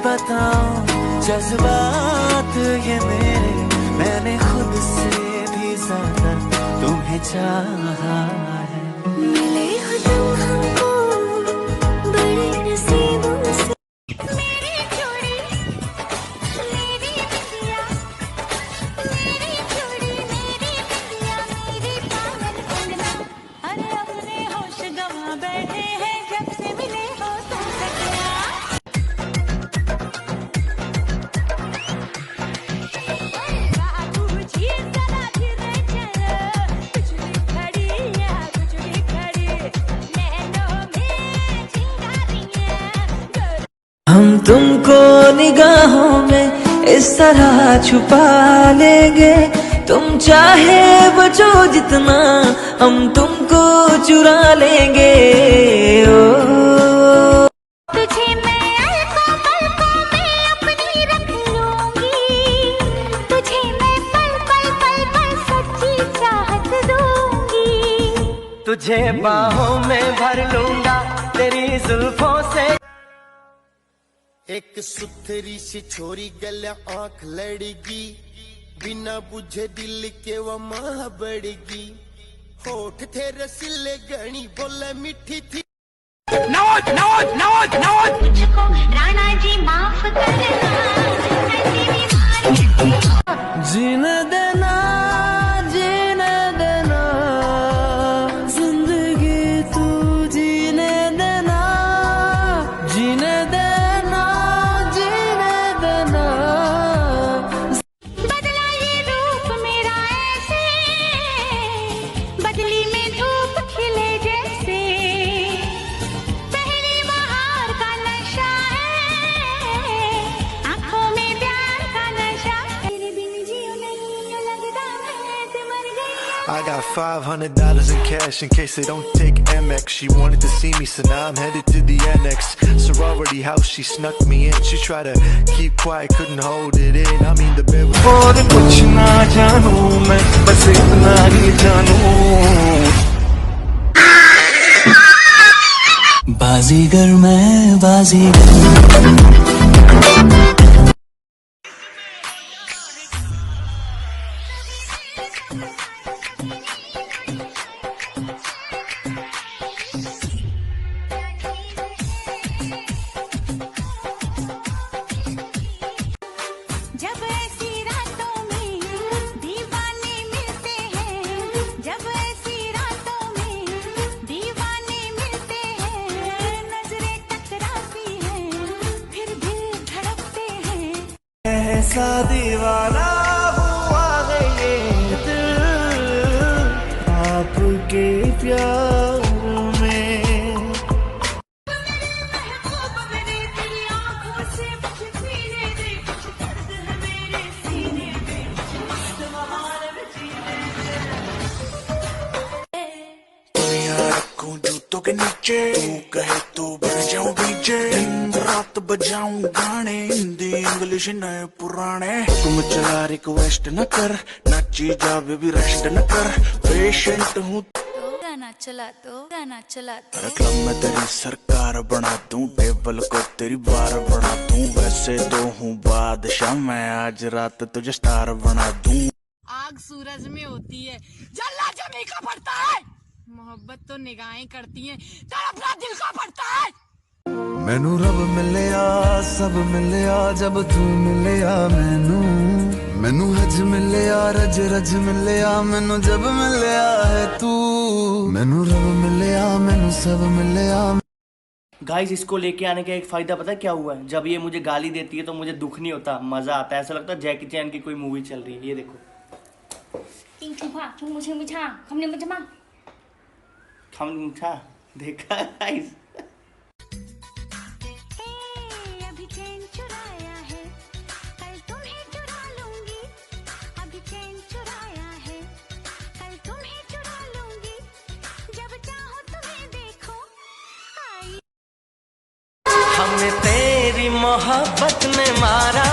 बताऊं जज्बात ये मेरे, मैंने खुद से भी ज्यादा तुम्हें चाहा है। मिले हो तुम हमको बड़े नसीबों से, मेरी जोड़ी मेरी बिंदिया, मेरी जोड़ी मेरी बिंदिया, मेरी पागल कंगना। अरे अपने होश गंवा बैठे हैं जब से मिले हो तुम सजना। हम तुमको निगाहों में इस तरह छुपा लेंगे, तुम चाहे बचो जितना हम तुमको चुरा लेंगे। ओ तुझे मैं पल-पल में अपनी रख लूंगी, तुझे मैं पल-पल सच्ची चाहत दूंगी। तुझे बाहों में भर लूंगा तेरी जुल्फों से। एक सुथरी सी छोरी गल्या आंख लड़गी, बिना बुझे दिल के वो माह बढ़गी। होठ थे रसीले गणी बोले मीठी थी। नौज नौज नौज नौज मुझको राणा जी माफ करना, ऐसी बीमारी जीने देना जीने देना जिंदगी तू जीने देना, जीने देना जीने देना। बदला ये रूप मेरा ऐसे, बदली में धूप खिले जैसे, पहली बहार का नशा है, आंखों में प्यार का नशा। तेरे बिन जियो नहीं लगता मैं तो मर गई। I got $500 in cash in case they don't take Amex. She wanted to see me, so now I'm headed to the annex. Sorority house, she snuck me in. She tried to keep quiet, couldn't hold it in. I mean the bed was... और कुछ ना जानू मैं, बस इतना ही जानू, बाजीगर मैं बाजीगर। जब ऐसी रातों में दीवाने मिलते हैं, जब ऐसी रातों में दीवाने मिलते हैं, नजरें टकराती हैं, फिर दिल धड़कते हैं। ऐसा दीवाना हुआ है ये दिल आपके प्यार में। रखूं जूतों के नीचे, तू कहे तो बढ़ जाऊं पीछे। दिन रात बजाऊं गाने, हिंदी इंग्लिश नए पुराने। तुम चला रिक्वेस्ट न कर, नाची जा बेबी रेस्ट न कर। पेशेंट हूँ गाना चला तो क्लब में तेरी सरकार बना दूं, टेबल को तेरी बार बना दूं। वैसे तो हूँ बादशाह मैं, आज रात तुझे स्टार बना दूं। आग सूरज में होती है, जलना जमी का पड़ता है। मोहब्बत तो निगाहें करती हैं, तड़पना दिल का पड़ता है। मैनू रब मिलिया सब मिलिया जब तू मिलिया मैनू, मैनू हज मिलिया रज रज मिलिया मैनू जब मिलिया है तू। मैनू रब मिलिया मैनू सब मिलिया। गाइस इसको लेके आने का एक फायदा पता है क्या हुआ है? जब ये मुझे गाली देती है तो मुझे दुख नहीं होता, मजा आता है। ऐसा लगता है जैकी चैन की कोई मूवी चल रही है। ये देखो देखा गाइस। अभी चैन चुराया है, कल तुम्हें चुरा लूंगी। अभी चैन चुराया है, कल तुम्हें चुरा लूंगी। जब चाहो तुम्हें देखो आई। हमें तेरी मोहब्बत ने मारा